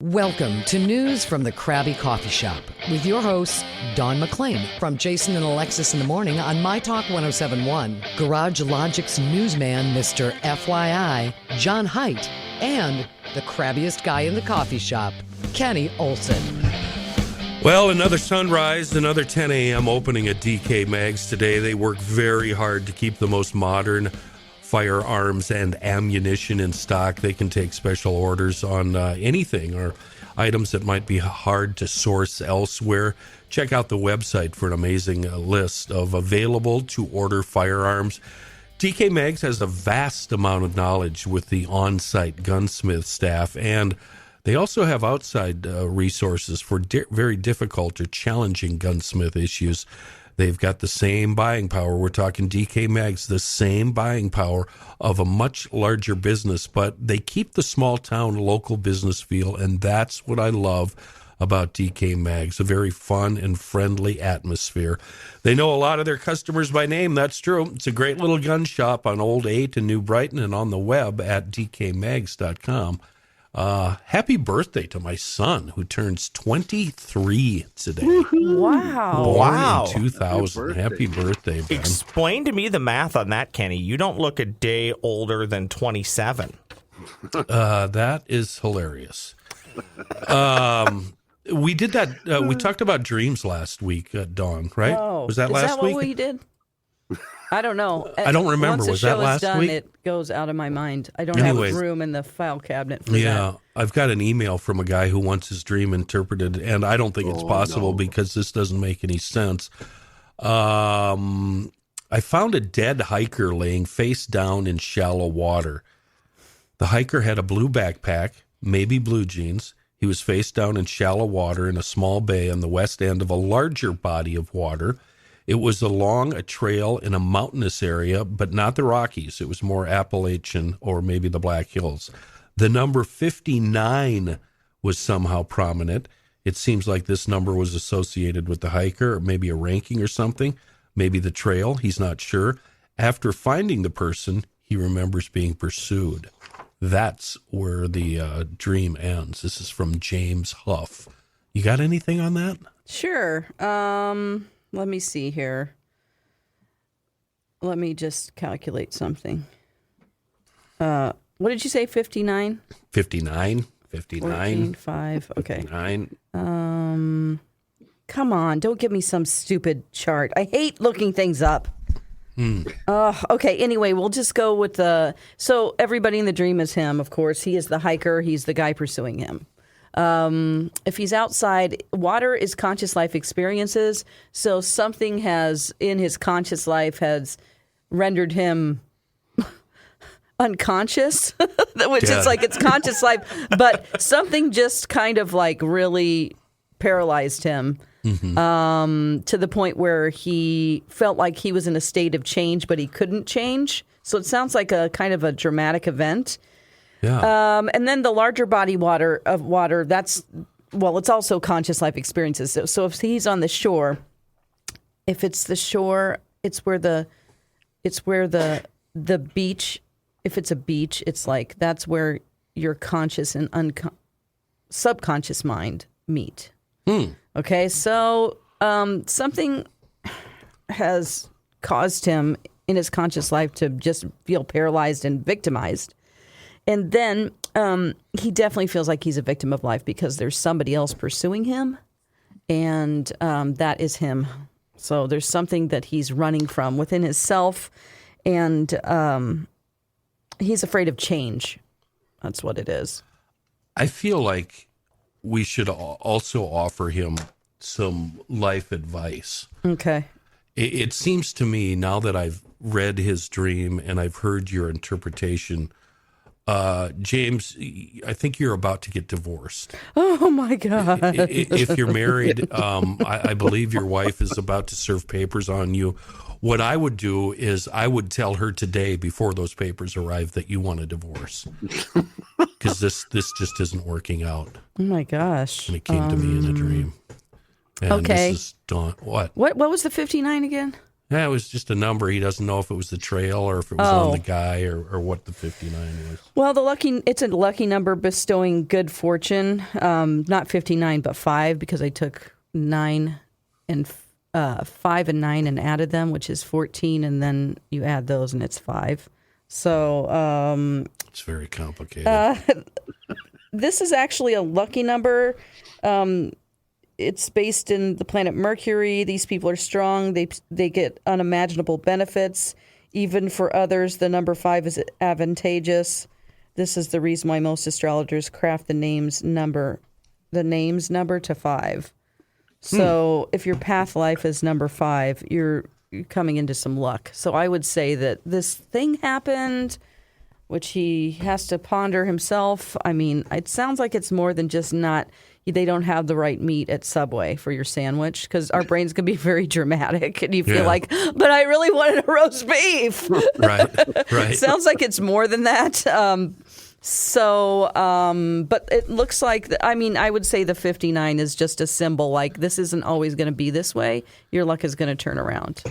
Welcome to News from the Crabby Coffee Shop with your hosts, Don McClain from Jason and Alexis in the Morning on My Talk 1071, Garage Logic's newsman, Mr. FYI, John Haidt, and the crabbiest guy in the coffee shop, Kenny Olson. Well, another sunrise, another 10 a.m. opening at DK Mags today. They work very hard to keep the most modern firearms and ammunition in stock. They can take special orders on anything or items that might be hard to source elsewhere. Check out the website for an amazing list of available to order firearms. DK Mags has a vast amount of knowledge with the on-site gunsmith staff, and they also have outside resources for very difficult or challenging gunsmith issues. They've got the same buying power. We're talking DK Mags, the same buying power of a much larger business, but they keep the small town local business feel, and that's what I love about DK Mags, a very fun and friendly atmosphere. They know a lot of their customers by name, that's true. It's a great little gun shop on Old 8 in New Brighton and on the web at dkmags.com. Happy birthday to my son, who turns 23 today. Wow. Born in 2000. Happy birthday, Ben. Explain to me the math on that, Kenny. You don't look a day older than 27. That is hilarious. We did that. We talked about dreams last week, Dawn, right? Oh, Was that last week? Is that what we did? I don't know. I don't remember. Once Was the that show last is done, week? It goes out of my mind. I don't Anyways. have room in the file cabinet for Yeah, that. I've got an email from a guy who wants his dream interpreted, and I don't think it's possible because this doesn't make any sense. I found a dead hiker laying face down in shallow water. The hiker had a blue backpack, maybe blue jeans. He was face down in shallow water in a small bay on the west end of a larger body of water. It was along a trail in a mountainous area, but not the Rockies. It was more Appalachian or maybe the Black Hills. The number 59 was somehow prominent. It seems like this number was associated with the hiker, or maybe a ranking or something, maybe the trail. He's not sure. After finding the person, he remembers being pursued. That's where the dream ends. This is from James Huff. You got anything on that? Sure. Let me see here. Let me just calculate something. What did you say, 59? 59. 14, 5, okay. 59. Come on, don't give me some stupid chart. I hate looking things up. Okay, anyway, we'll just go with so everybody in the dream is him, of course. He is the hiker. He's the guy pursuing him. If he's outside, water is conscious life experiences. So something has, in his conscious life, has rendered him unconscious, which is like it's conscious life, but something just kind of like really paralyzed him. To the point where he felt like he was in a state of change, but he couldn't change. So it sounds like a kind of a dramatic event. Yeah. And then the larger body of water, it's also conscious life experiences. So if he's on the shore, if it's the shore, it's where the beach, if it's a beach, it's like that's where your conscious and subconscious mind meet. Okay, so something has caused him in his conscious life to just feel paralyzed and victimized. And then he definitely feels like he's a victim of life because there's somebody else pursuing him, and that is him. So there's something that he's running from within himself, and he's afraid of change. That's what it is. I feel like we should also offer him some life advice. Okay. It seems to me, now that I've read his dream and I've heard your interpretation, James, I think you're about to get divorced. Oh, my God. If you're married, I believe your wife is about to serve papers on you. What I would do is I would tell her today, before those papers arrive, that you want a divorce. Because this just isn't working out. Oh, my gosh. And it came to me in a dream. And okay. This is Dawn. What? What was the 59 again? Yeah, it was just a number. He doesn't know if it was the trail or if it was on the guy or what the 59 was. Well, it's a lucky number bestowing good fortune. Not 59, but 5, because I took 9 and 5 and 9 and added them, which is 14, and then you add those and it's 5. So it's very complicated. This is actually a lucky number. It's based in the planet Mercury. These people are strong. They get unimaginable benefits. Even for others, the number 5 is advantageous. This is the reason why most astrologers craft the names number to 5. So if your path life is number 5, you're coming into some luck. So I would say that this thing happened, which he has to ponder himself. I mean, it sounds like it's more than just they don't have the right meat at Subway for your sandwich, because our brains can be very dramatic and you feel like, but I really wanted a roast beef. Right. Sounds like it's more than that. But it looks like, I would say the 59 is just a symbol, like this isn't always going to be this way. Your luck is going to turn around.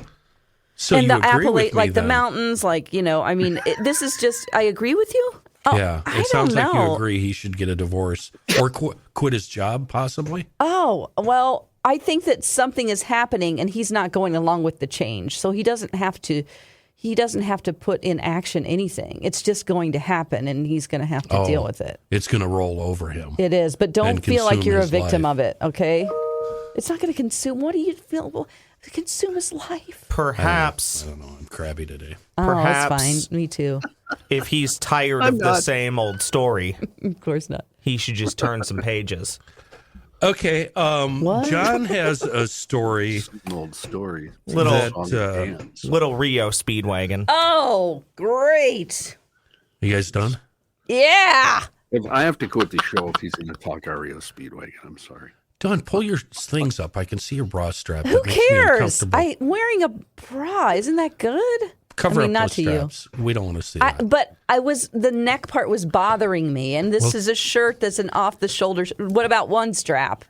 So and you the agree with me, like the then? mountains, like, this is just, I agree with you. Oh, Yeah, I it sounds don't like you know. agree he should get a divorce or quit his job, possibly. Oh, well, I think that something is happening and he's not going along with the change. So he doesn't have to put in action anything. It's just going to happen and he's going to have to deal with it. It's going to roll over him. It is, but don't and feel like consume you're a his victim life. of it, okay? It's not going to consume. What do you feel? Consume his life. Perhaps, I don't know. I'm crabby today. Oh, perhaps that's fine. Me too. if he's tired of the same old story, Of course not. he should just turn some pages. Okay, John has a story. An old story. Little- Hands. Little Rio Speedwagon. Oh, great. You guys done? Yeah. If I have to quit the show if he's going to talk Ario Speedwagon. I'm sorry. Don, pull your things up. I can see your bra strap. Who It makes me cares? uncomfortable. I'm wearing a bra. Isn't that good? Cover up not those to you. straps. We don't want to see that. But the neck part was bothering me, and this is a shirt that's an off the shoulder. What about one strap?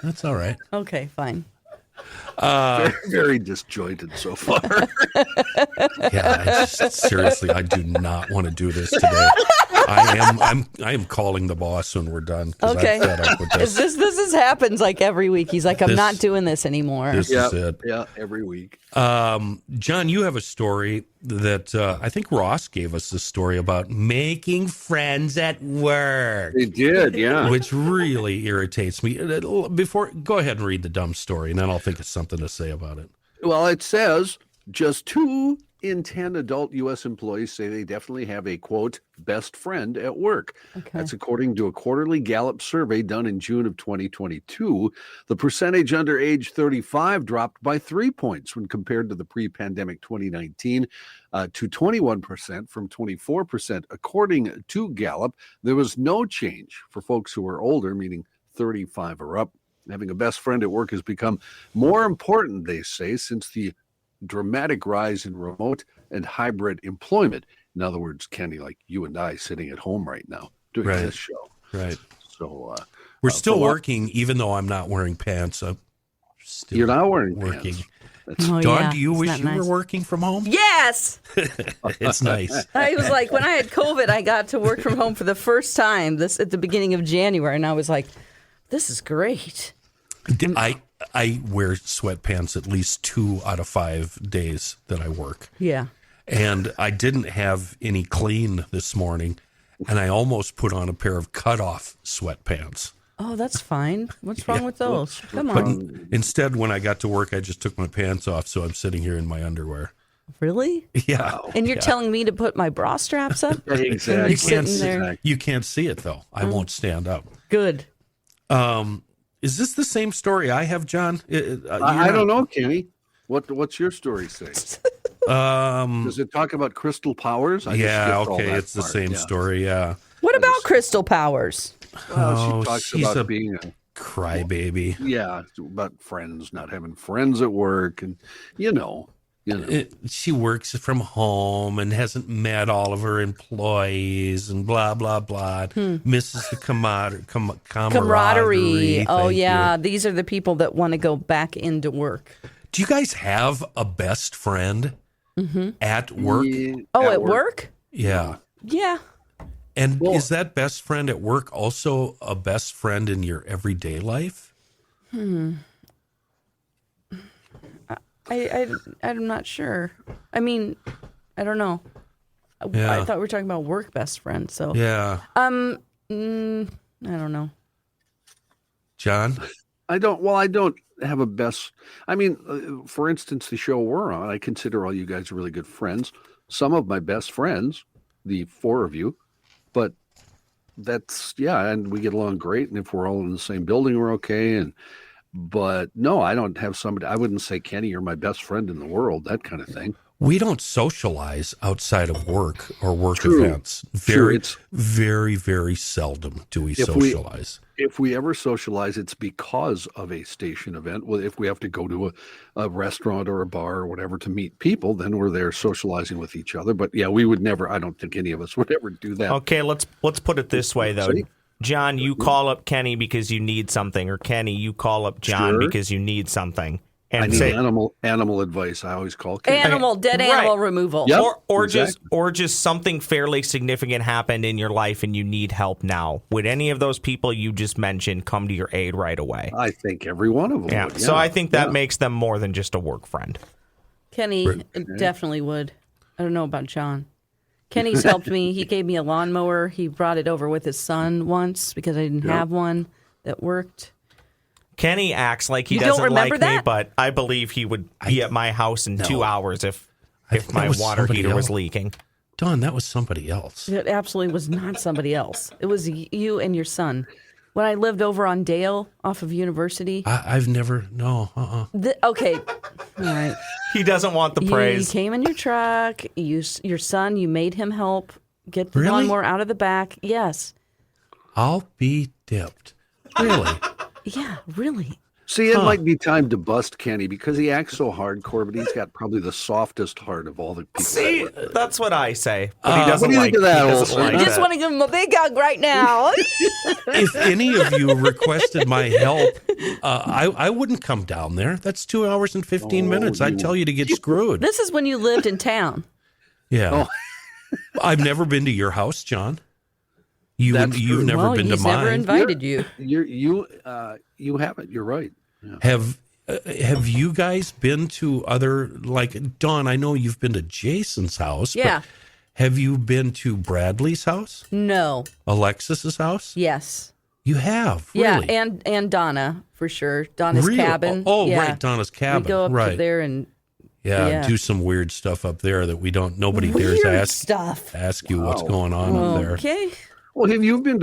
That's all right. Okay, fine. Very, very disjointed so far. Yeah, seriously, I do not want to do this today. I am calling the boss when we're done. 'Cause Okay. I'm fed up with this. This happens like every week. He's like, I'm This- not doing this anymore. This yeah, is it. yeah, every week. John, you have a story that I think Ross gave us this story about making friends at work, They did, yeah. which really irritates me. Go ahead and read the dumb story, and then I'll think of something to say about it. Well, it says just 2 in 10 adult U.S. employees say they definitely have a, quote, best friend at work. Okay. That's according to a quarterly Gallup survey done in June of 2022. The percentage under age 35 dropped by 3 points when compared to the pre-pandemic 2019 to 21% from 24%. According to Gallup, there was no change for folks who are older, meaning 35 or up. Having a best friend at work has become more important, they say, since the dramatic rise in remote and hybrid employment. In other words, Kenny, like you and I sitting at home right now doing Right. this show. Right. So We're still for what- working, even though I'm not wearing pants. I'm still you're not wearing working. pants. That's, Oh, Dawn, yeah. do you Isn't wish that you were nice? working from home? Yes. It's nice. I was like, when I had COVID, I got to work from home for the first time this at the beginning of January, and I was like, this is great. I wear sweatpants at least 2 out of 5 days that I work. Yeah. And I didn't have any clean this morning, and I almost put on a pair of cutoff sweatpants. Oh, that's fine. What's wrong with those? Come But on. instead, when I got to work, I just took my pants off, so I'm sitting here in my underwear. Really? Yeah. And you're telling me to put my bra straps up? exactly. You can't, sitting there. Exactly. you can't see it, though. I won't stand up. Good. Is this the same story I have, John? I don't know, Kenny. What's your story say? Does it talk about crystal powers? I just Yeah, skipped all okay, that it's the part, same yeah. story, yeah. What about crystal powers? Well, Oh, she talks she's about a- being Crybaby. about friends, not having friends at work, and you know. She works from home and hasn't met all of her employees and blah, blah, blah. Misses the camaraderie. Camaraderie. Oh, Thank yeah. you. These are the people that want to go back into work. Do you guys have a best friend at work? Yeah, Oh, at work? Yeah. Yeah. And is that best friend at work also a best friend in your everyday life? I'm not sure. I mean, I don't know. Yeah. I thought we were talking about work best friend. So Yeah. I don't know. John? I don't have a best. I mean, for instance, the show we're on, I consider all you guys really good friends. Some of my best friends, the four of you, but that's and we get along great. And if we're all in the same building, we're okay. But no, I don't have somebody. I wouldn't say, Kenny, you're my best friend in the world. That kind of thing. We don't socialize outside of work or work True. events. True. Very, very seldom do we socialize. If we ever socialize, it's because of a station event. Well, if we have to go to a restaurant or a bar or whatever to meet people, then we're there socializing with each other. But yeah, we would never. I don't think any of us would ever do that. Okay, let's put it this way though. See? John, you call up Kenny because you need something, or Kenny, you call up John Sure. because you need something. And I need say, animal advice. I always call Kenny. Dead animal removal. Yep. or exactly. just something fairly significant happened in your life and you need help now. Would any of those people you just mentioned come to your aid right away? I think every one of them Yeah. would. So I think that makes them more than just a work friend. Kenny definitely would. I don't know about John. Kenny's helped me. He gave me a lawnmower. He brought it over with his son once because I didn't have one that worked. Kenny acts like he You don't doesn't remember like me, that? but I believe he would be at my house in 2 hours if think my that was water somebody heater was else. leaking. Don, that was somebody else. It absolutely was not somebody else. It was you and your son. When I lived over on Dale off of University. I've never, no, Okay. All right. He doesn't want the You praise. came in your truck. Your son, you made him help get the Really? lawnmower out of the back. Yes. I'll be dipped. Really? Yeah, really. See, it might be time to bust Kenny because he acts so hardcore, but he's got probably the softest heart of all the people. See, I work with. that's what I say. But he doesn't what do you like, think of that, he doesn't Olson? like I just that. want to give him a big hug right now. If any of you requested my help, I wouldn't come down there. That's 2 hours and 15 minutes. I'd tell you to get screwed. This is when you lived in town. Yeah. I've never been to your house, John. You've true. never Well, been to he's never mine. invited you. You haven't. You're right. Yeah. Have you guys been to other, like, Dawn, I know you've been to Jason's house. Yeah. But have you been to Bradley's house? No. Alexis's house? Yes. You have, really? Yeah, and Donna, for sure. Donna's Really? cabin. Oh, yeah. right, Donna's cabin. We go up right. to there and Yeah, do some weird stuff up there that nobody dares weird ask stuff. you what's going on up there. Okay. Well, have you been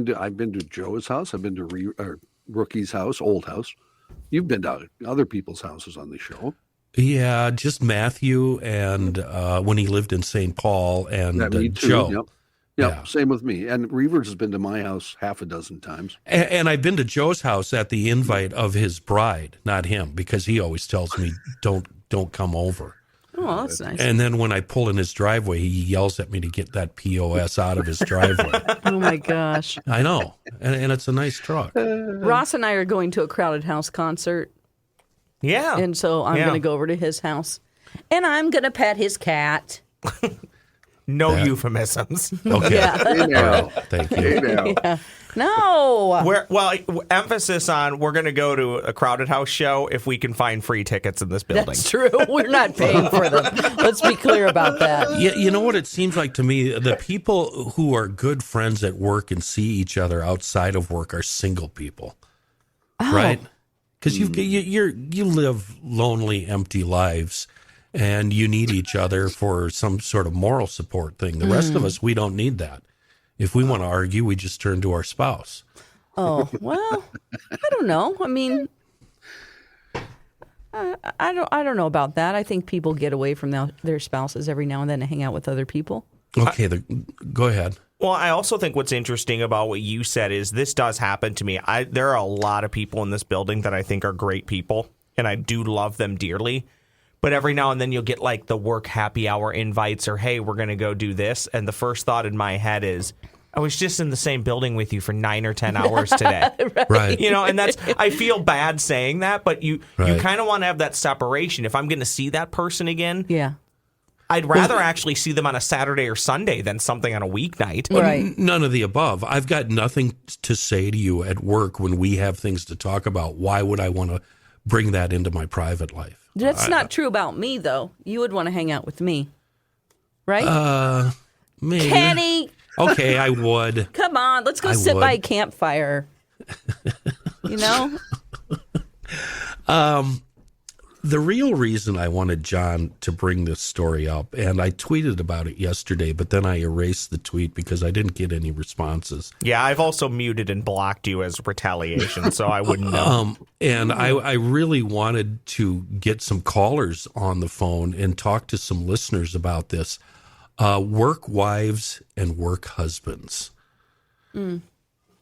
to? I've been to Joe's house. I've been to Rookie's house, old house. You've been to other people's houses on the show. Yeah, just Matthew and when he lived in St. Paul and Me too. Joe. Yep. Yeah. Same with me. And Reavers has been to my house half a dozen times. And I've been to Joe's house at the invite of his bride, not him, because he always tells me don't come over. Oh, that's nice. And then when I pull in his driveway, he yells at me to get that POS out of his driveway. Oh, my gosh. I know. And it's a nice truck. Ross and I are going to a Crowded House concert, Yeah. and so I'm Yeah. going to go over to his house, and I'm going to pet his cat. No euphemisms. Okay. Yeah. Hey now. Thank you. Hey now. No. Emphasis on we're going to go to a Crowded House show if we can find free tickets in this building. That's true. We're not paying for them. Let's be clear about that. Yeah, you know what it seems like to me? The people who are good friends at work and see each other outside of work are single people, right? Because you live lonely, empty lives, and you need each other for some sort of moral support thing. The rest of us, we don't need that. If we want to argue, we just turn to our spouse. Oh, well, I don't know. I mean, I don't know about that. I think people get away from their spouses every now and then to hang out with other people. Okay, go ahead. Well, I also think what's interesting about what you said is this does happen to me. There are a lot of people in this building that I think are great people, and I do love them dearly. But every now and then you'll get like the work happy hour invites or, hey, we're going to go do this. And the first thought in my head is, I was just in the same building with you for 9 or 10 hours today. Right. And I feel bad saying that, but you Right. kind of want to have that separation. If I'm going to see that person again, Yeah. I'd rather actually see them on a Saturday or Sunday than something on a weeknight. Right. None of the above. I've got nothing to say to you at work when we have things to talk about. Why would I want to bring that into my private life? That's not true about me, though. You would want to hang out with me, right? Maybe. Kenny, Okay, I would. come on. Let's go I sit would. by a campfire. You know? The real reason I wanted John to bring this story up, and I tweeted about it yesterday, but then I erased the tweet because I didn't get any responses. Yeah, I've also muted and blocked you as retaliation, so I wouldn't know. And I really wanted to get some callers on the phone and talk to some listeners about this. Work wives and work husbands.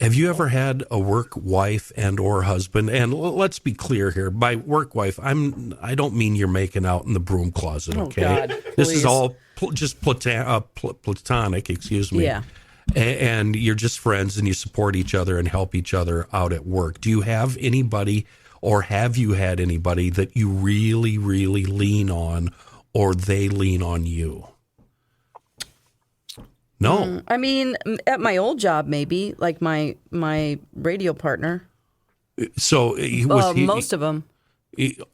Have you ever had a work wife and or husband? And let's be clear here. By work wife, I don't mean you're making out in the broom closet, okay? God, this is please. all just platonic, excuse me. Yeah. And you're just friends and you support each other and help each other out at work. Do you have anybody or have you had anybody that you really, really lean on or they lean on you? No. I mean, at my old job, maybe, like my radio partner. So Most of them.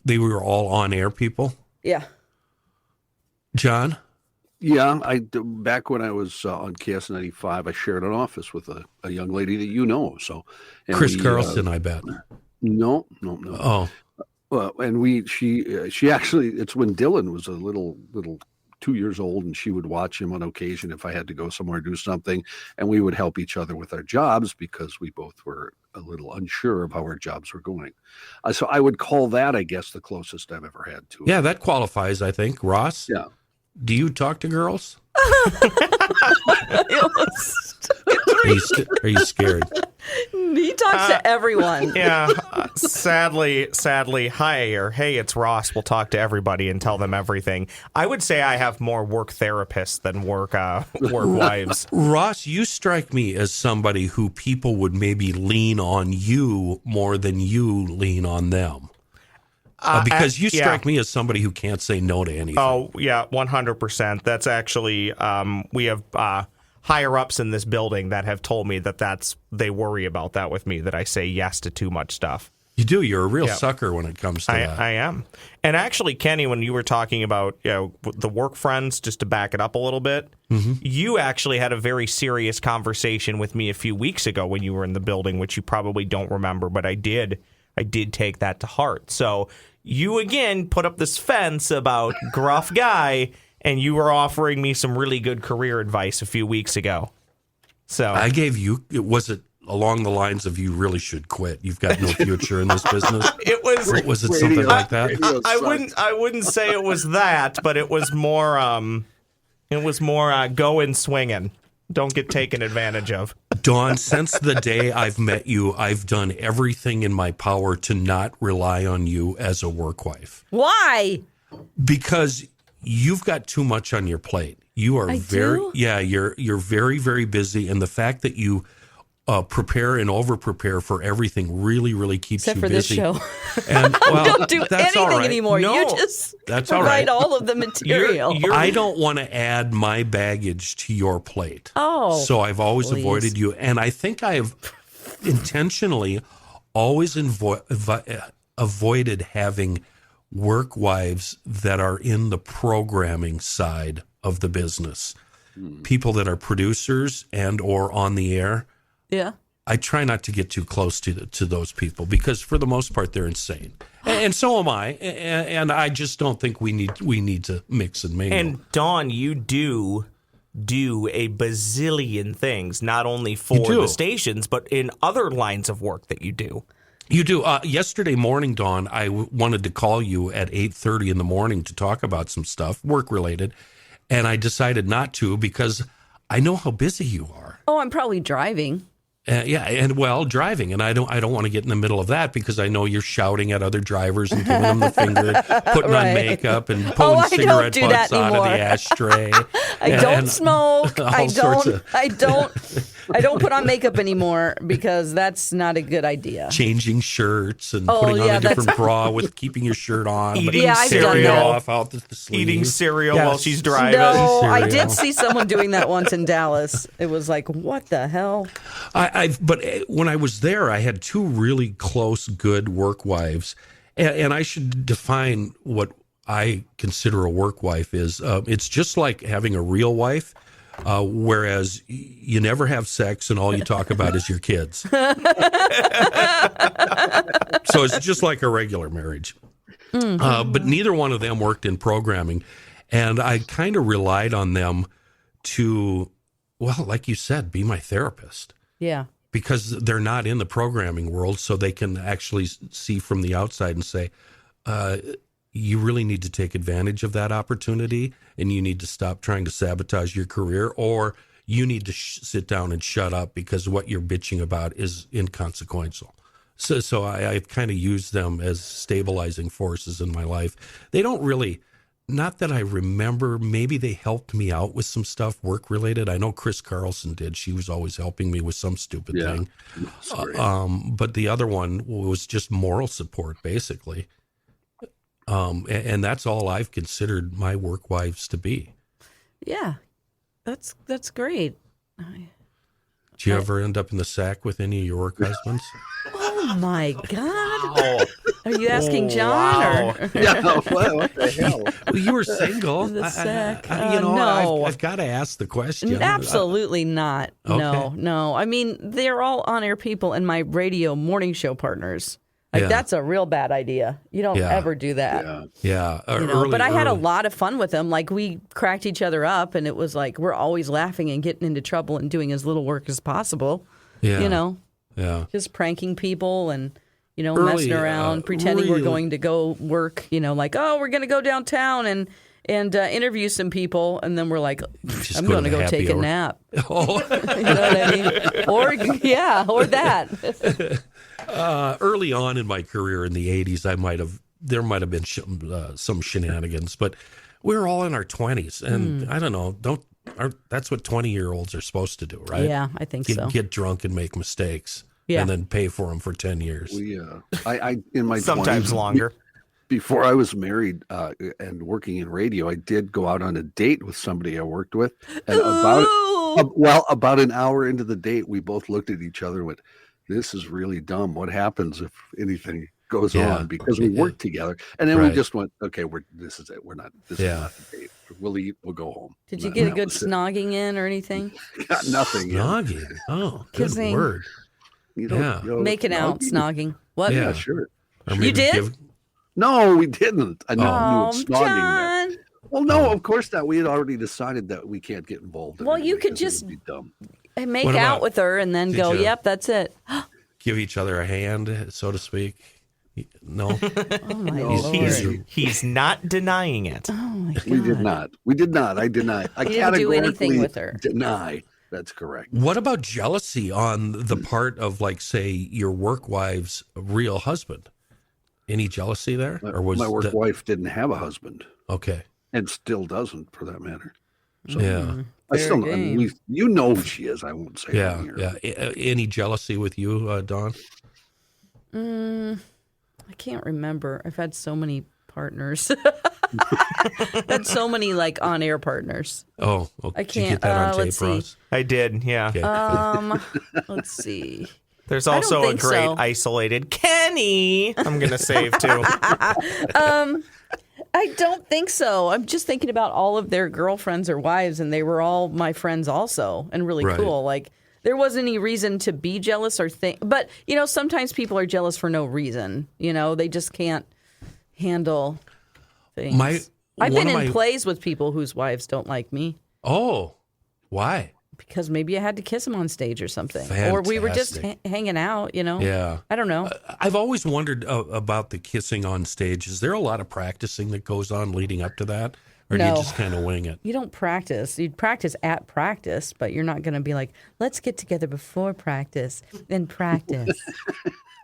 they were all on-air people? Yeah. John? Yeah, back when I was on KS95, I shared an office with a young lady that you know. So, and Chris Carlson, I bet. No. Oh, Well, and she actually, it's when Dylan was a little 2 years old, and she would watch him on occasion if I had to go somewhere do something, and we would help each other with our jobs because we both were a little unsure of how our jobs were going. So I would call that, I guess, the closest I've ever had to it. yeah, that qualifies, I think. Ross? Yeah. Do you talk to girls? Are you scared? He talks to everyone. Yeah, sadly, hi, or hey, it's Ross. We'll talk to everybody and tell them everything. I would say I have more work therapists than work wives. Ross, you strike me as somebody who people would maybe lean on you more than you lean on them. Because you strike me as somebody who can't say no to anything. Oh, yeah, 100%. That's actually, we have higher ups in this building that have told me they worry about that with me, that I say yes to too much stuff. You do. You're a real sucker when it comes to that. I am. And actually, Kenny, when you were talking about the work friends, just to back it up a little bit, you actually had a very serious conversation with me a few weeks ago when you were in the building, which you probably don't remember, but I did take that to heart. So you, again, put up this fence about gruff guy, and you were offering me some really good career advice a few weeks ago. So I gave you, was it along the lines of you really should quit? You've got no future in this business? Was it something like that? I wouldn't say it was that, but it was more go and swinging. Don't get taken advantage of. Dawn, since the day I've met you, I've done everything in my power to not rely on you as a work wife. Why? Because you've got too much on your plate. You are you're very, very busy, and the fact that you prepare and over prepare for everything really, really keeps Except you for busy. this show. And Don't do that's all anything right. anymore. No, You just that's all provide right. all of the material. I don't want to add my baggage to your plate. Oh, So I've always please. avoided you. And I think I have intentionally always avoided having work wives that are in the programming side of the business. People that are producers and or on the air. Yeah. I try not to get too close to those people because for the most part they're insane, and so am I. And I just don't think we need to mix and mingle. And Dawn, you do a bazillion things, not only for the stations, but in other lines of work that you do. You do. Yesterday morning, Dawn, I wanted to call you at 8:30 in the morning to talk about some stuff work related, and I decided not to because I know how busy you are. Oh, I'm probably driving. Driving, and I don't want to get in the middle of that because I know you're shouting at other drivers and giving them the finger, putting on makeup and pulling cigarette butts out of the ashtray. I don't smoke. I don't I don't put on makeup anymore because that's not a good idea. Changing shirts and putting on a different bra with keeping your shirt on. Eating Yeah, I've done cereal that. off out the sleeve. Eating cereal while she's driving. No, I Cereal. did see someone doing that once in Dallas. It was like, what the hell? But when I was there, I had two really close, good work wives, and I should define what I consider a work wife is. It's just like having a real wife, whereas you never have sex and all you talk about is your kids. So it's just like a regular marriage. But neither one of them worked in programming, and I kind of relied on them to, well, like you said, be my therapist. Yeah. Because they're not in the programming world, so they can actually see from the outside and say, you really need to take advantage of that opportunity, and you need to stop trying to sabotage your career, or you need to sit down and shut up because what you're bitching about is inconsequential. So I've kind of used them as stabilizing forces in my life. They don't really, not that I remember, maybe they helped me out with some stuff work-related. I know Chris Carlson did. She was always helping me with some stupid thing. But the other one was just moral support, basically. And that's all I've considered my work wives to be. Yeah. That's great. Did you ever end up in the sack with any of your work husbands? Oh my God. Oh, Are you asking John wow. or Yeah, what the hell? Well, you were single. The sack. No. No. I've got to ask the question. Absolutely not. No, Okay. no. I mean, they're all on-air people and my radio morning show partners. Like, Yeah. that's a real bad idea. You don't Yeah. ever do that. Yeah. Yeah. You know? But I had a lot of fun with them. Like, we cracked each other up, and it was like we're always laughing and getting into trouble and doing as little work as possible. Yeah. You know, Yeah. just pranking people and, you know, Early, messing around, pretending really- we're going to go work, you know, like, oh, we're going to go downtown and interview some people. And then we're like, Just I'm go going to to the go happy take a hour. nap. Oh. You know what I mean? Or that. Early on in my career in the 80s, there might have been some shenanigans, but we were all in our 20s, and I don't know, that's what 20-year-olds are supposed to do, right? Yeah, I think so. Get drunk and make mistakes, Yeah. and then pay for them for 10 years. I in my Sometimes 20s, longer. Before I was married and working in radio, I did go out on a date with somebody I worked with, and about an hour into the date, we both looked at each other and went, "This is really dumb. What happens if anything goes on?" Because we worked together, and then we just went, "Okay, this is it. We're not. This is not the date. We'll eat. We'll go home." Did you get a good snogging in or anything? Got nothing. Snogging. Oh, good Kissing. word. Making out, snogging. What? Yeah, sure. Or You maybe did? No, we didn't. I knew Oh, what snogging meant. John. Well, no, of course not. We had already decided that we can't get involved. Well, you anyway, could 'cause it just- would be dumb. And make What out about- with her and then did go, you- yep, that's it. Give each other a hand, so to speak. No. Oh, my No, Lord. He's not denying it. Oh, my God. We did not. We did not. I deny. I You didn't do anything categorically with her. deny. That's correct. What about jealousy on the part of, like, say, your work wife's real husband? Any jealousy there? Or was My work that- wife didn't have a husband, Okay. and still doesn't, for that matter. So Yeah. I still, Fair I mean, game. you know who she is. I won't say. Yeah. on here. Yeah. Any jealousy with you, Dawn? I can't remember. I've had so many partners. Had so many like on-air partners. Oh, okay. I Did you get can't- that on tape, let's see. Ross? I did, yeah. Okay. Let's see. There's I don't also a think great so. isolated Kenny. I'm going to save too. I don't think so. I'm just thinking about all of their girlfriends or wives, and they were all my friends also, and really Right. cool. Like, there wasn't any reason to be jealous or think. But, you know, sometimes people are jealous for no reason. You know, they just can't handle things. I've one been of in my- plays with people whose wives don't like me Oh, why? because maybe I had to kiss them on stage or something. Or we were just Fantastic. hanging out, you know? Yeah. I don't know. I've always wondered about the kissing on stage. Is there a lot of practicing that goes on leading up to that? Or do you No. just kind of wing it? You don't practice. You'd practice at practice, but you're not going to be like, let's get together before practice, then practice.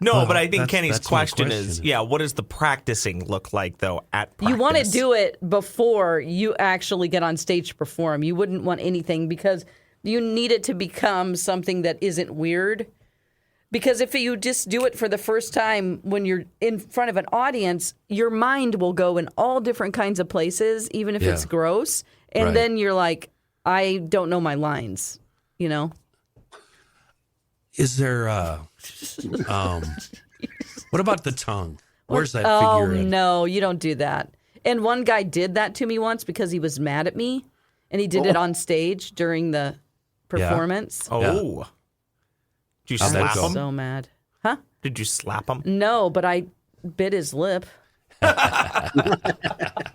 No, Well, but I think that's- Kenny's that's my question question. is, what does the practicing look like, though, at practice? You want to do it before you actually get on stage to perform. You wouldn't want anything because You need it to become something that isn't weird. Because if you just do it for the first time when you're in front of an audience, your mind will go in all different kinds of places, even if it's gross. And then you're like, I don't know my lines, you know? Is there, what about the tongue? Where's that Oh, figure in? no, you don't do that. And one guy did that to me once because he was mad at me. And he did it on stage during the performance. Oh. Did you How'd that slap go? him? So mad. Huh? Did you slap him? No, but I bit his lip.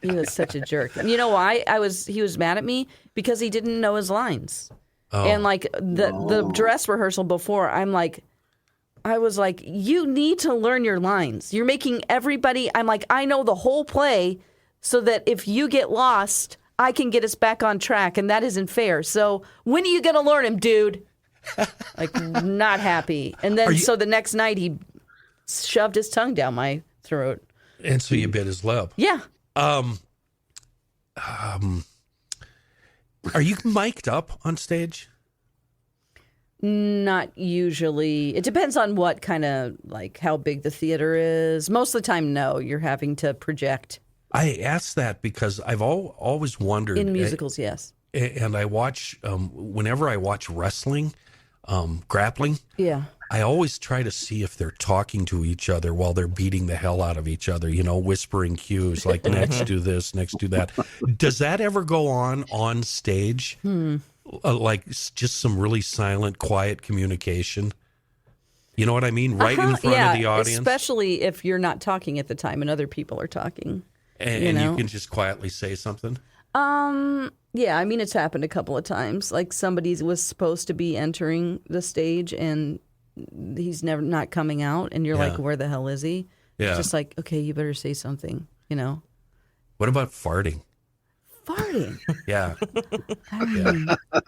He was such a jerk. And you know why? He was mad at me because he didn't know his lines. Oh. And like the dress rehearsal before, I was like, you need to learn your lines. You're making everybody, I'm like, I know the whole play so that if you get lost, I can get us back on track, and that isn't fair. So when are you going to learn him, dude? Like, not happy. And then so the next night he shoved his tongue down my throat. And so you bit his lip. Yeah. Are you mic'd up on stage? Not usually. It depends on what kind of, like, how big the theater is. Most of the time, no. You're having to project. I asked that because I've always wondered. In musicals, yes. And I watch, whenever I watch wrestling, grappling, Yeah. I always try to see if they're talking to each other while they're beating the hell out of each other, you know, whispering cues like next do this, next do that. Does that ever go on stage? Like just some really silent, quiet communication? You know what I mean? Right in front of the audience? Especially if you're not talking at the time and other people are talking. And you can just quietly say something? Yeah, I mean, it's happened a couple of times. Like somebody was supposed to be entering the stage and he's not coming out, and you're like, where the hell is he? Yeah. It's just like, okay, you better say something, you know? What about farting? Farting. Yeah.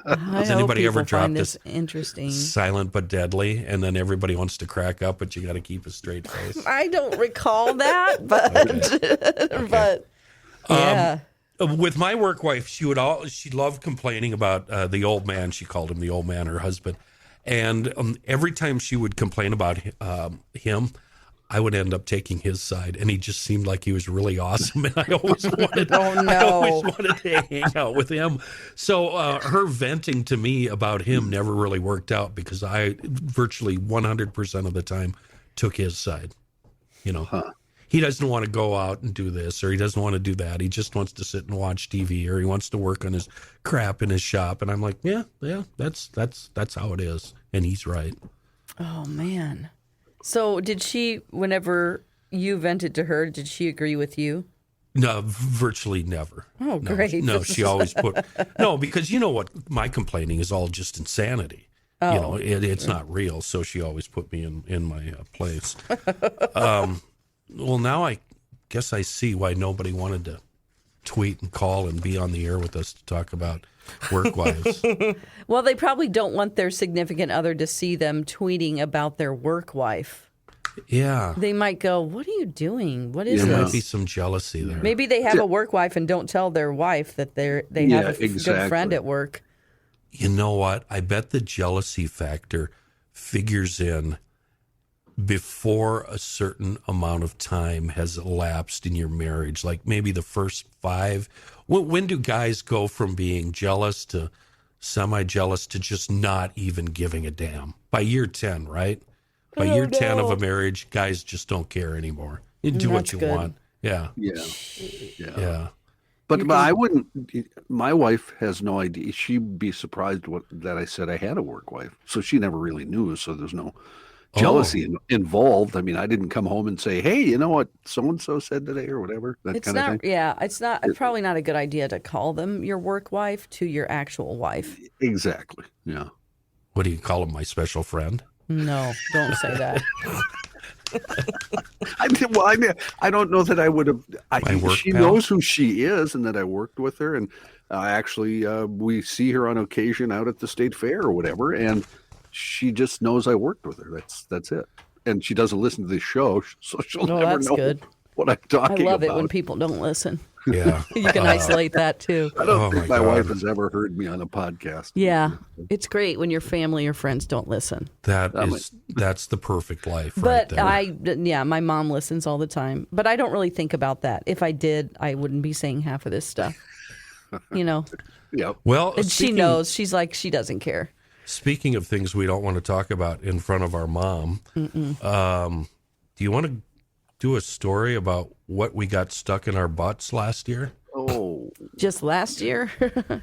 Has anybody ever dropped this interesting? Silent but deadly, and then everybody wants to crack up, but you got to keep a straight face? I don't recall that, but but yeah. With my work wife, she loved complaining about the old man. She called him the old man, her husband. And every time she would complain about him, I would end up taking his side, and he just seemed like he was really awesome, and I always wanted, I always wanted to hang out with him. So her venting to me about him never really worked out because I virtually 100% of the time took his side. You know, he doesn't want to go out and do this, or he doesn't want to do that. He just wants to sit and watch TV, or he wants to work on his crap in his shop. And I'm like, yeah, that's how it is, and he's right. Oh man. So did she, whenever you vented to her, did she agree with you? No, virtually never. Oh, great. No, she always no, because you know what? My complaining is all just insanity. Oh. You know, it's not real. So she always put me in my place. Well, now I guess I see why nobody wanted to tweet and call and be on the air with us to talk about work wives. Well, they probably don't want their significant other to see them tweeting about their work wife. Yeah. They might go, what are you doing? What is There this? might be some jealousy there. Maybe they have a work wife and don't tell their wife that they have a good friend at work. You know what? I bet the jealousy factor figures in before a certain amount of time has elapsed in your marriage, like maybe the first 5. When do guys go from being jealous to semi-jealous to just not even giving a damn? By year 10, right? By year 10 of a marriage, guys just don't care anymore. You do what you want. Yeah. Yeah. But I wouldn't. My wife has no idea. She'd be surprised that I said I had a work wife. So she never really knew. So there's no jealousy involved. I mean, I didn't come home and say, "Hey, you know what so and so said today," or whatever. That kind of thing. Yeah, it's probably not a good idea to call them your work wife to your actual wife. Exactly. Yeah. What do you call him? My special friend? No, don't say that. I don't know that I would have. She pal? knows who she is, and that I worked with her, and actually, we see her on occasion out at the state fair or whatever, and she just knows I worked with her. That's it. And she doesn't listen to this show, so she'll never know good. what I'm talking about. I love it when people don't listen. Yeah. You can isolate that too. I don't think my God. wife has ever heard me on a podcast. Yeah, it's great when your family or friends don't listen. That's the perfect life right But there. my mom listens all the time. But I don't really think about that. If I did, I wouldn't be saying half of this stuff. Yep. Well, And she knows. She's like, she doesn't care. Speaking of things we don't want to talk about in front of our mom, do you want to do a story about what we got stuck in our butts last year? Oh, Just last year?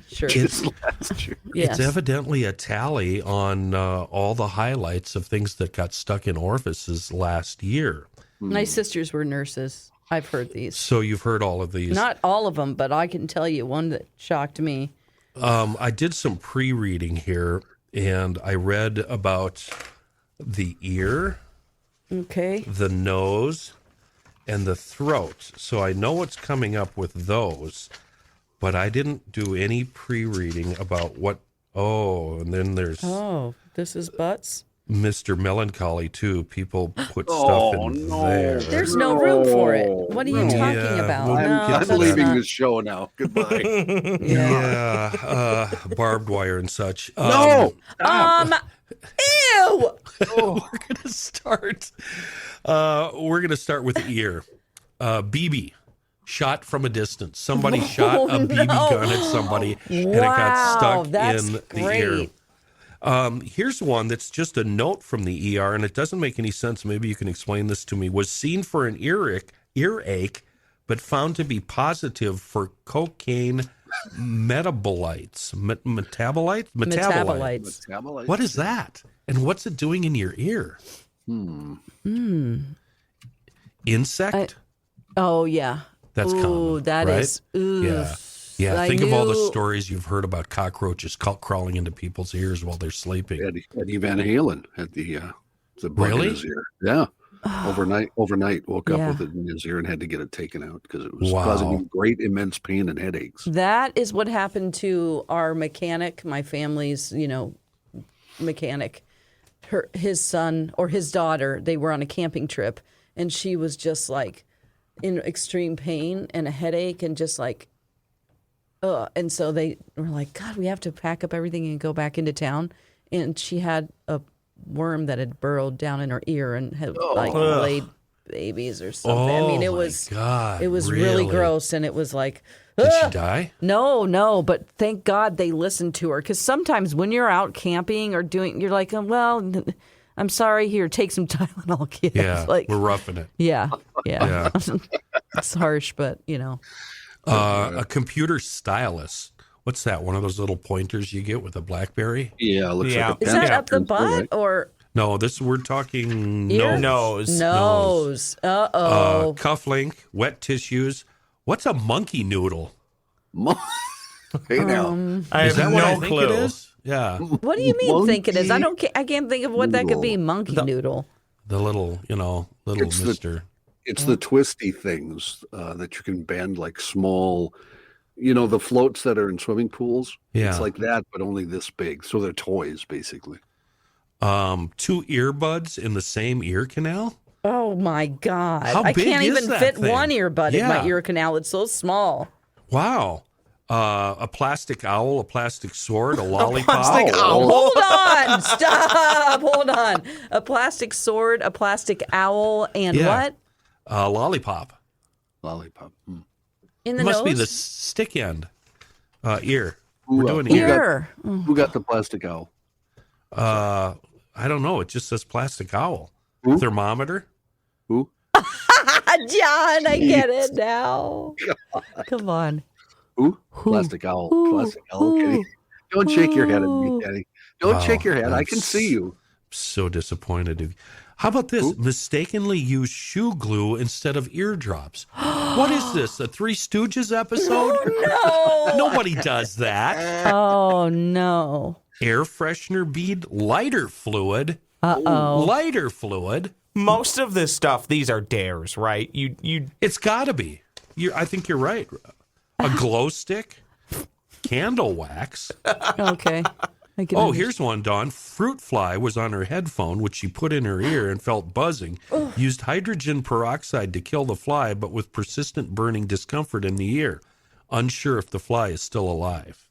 Sure. it's last year. Yes. It's evidently a tally on all the highlights of things that got stuck in orifices last year. My sisters were nurses. I've heard these. So you've heard all of these. Not all of them, but I can tell you one that shocked me. I did some pre-reading here, and I read about the ear, Okay. the nose, and the throat. So I know what's coming up with those, but I didn't do any pre-reading about what. Oh, and then there's Oh, this is butts? Mr. Melancholy, too. People put stuff in there. There's no room for it. What are you talking Yeah, about? we'll No, get I'm to leaving that. this show now. Goodbye. Yeah, barbed wire and such. No. Ew! We're gonna start with the ear. BB shot from a distance. Somebody shot a BB gun at somebody, and it got stuck that's in the great. ear. Here's one that's just a note from the ER, and it doesn't make any sense. Maybe you can explain this to me. Was seen for an earache, but found to be positive for cocaine metabolites. Metabolites. What is that? And what's it doing in your ear? Insect? Oh, yeah. That's Ooh, common, that right? is. Ooh. Yeah. I Think of all the knew- stories you've heard about cockroaches crawling into people's ears while they're sleeping. Eddie Van Halen had the bug Really? in his ear. Yeah. Overnight, woke up Yeah. with it in his ear and had to get it taken out because it was Wow. causing him great, immense pain and headaches. That is what happened to our mechanic, my family's, mechanic. His son or his daughter, they were on a camping trip, and she was just like in extreme pain and a headache and just like, and so they were like, God, we have to pack up everything and go back into town. And she had a worm that had burrowed down in her ear and had laid babies or something. I mean, it was God, it was really gross, and it was like, Did she die? no, but thank God they listened to her, because sometimes when you're out camping or you're like, well, I'm sorry, here, take some Tylenol, kid. Yeah, like, we're roughing it. yeah. Yeah. It's harsh, but A computer stylus. What's that? One of those little pointers you get with a BlackBerry? Yeah, it looks Yeah. like a is pen that up the turns blue, butt right? or No, we're talking Ear? nose. Nose. nose? Cufflink, wet tissues. What's a monkey noodle? Hey now, I Is have that what I no think clue. it is? Yeah, What do you mean? Think it is? I can't think of what that could be. Noodle. Monkey noodle. the little It's the- mister. it's the twisty things that you can bend, like small, the floats that are in swimming pools. Yeah. It's like that, but only this big. So they're toys, basically. 2 earbuds in the same ear canal. Oh my God! How I big can't is even that fit thing? one earbud in my Yeah. ear canal. It's so small. Wow. A plastic owl, a plastic sword, a lollipop. plastic owl. Hold on! Stop! Hold on. A plastic sword, a plastic owl, and Yeah. what? A lollipop. Lollipop. In the It must nose? be the stick end. Ear. Who, We're doing who ear. got- Ear. Who got the plastic owl? I don't know. It just says plastic owl. Who? Thermometer. Who? John, I get it now. Come on. Who? Plastic owl. Plastic owl. Kenny. Don't shake your head at me, Kenny. Don't Wow, shake your head. I can that's- see you. So disappointed. How about this? Who? Mistakenly use shoe glue instead of eardrops. What is this? A Three Stooges episode? No. Nobody does that. Oh, no. Air freshener bead, lighter fluid. Uh-oh. Lighter fluid. Most of this stuff, these are dares, right? You It's got to be. I think you're right. A glow stick, candle wax. Okay. I can Oh, understand. here's one, Dawn. Fruit fly was on her headphone, which she put in her ear and felt buzzing. Used hydrogen peroxide to kill the fly, but with persistent burning discomfort in the ear. Unsure if the fly is still alive.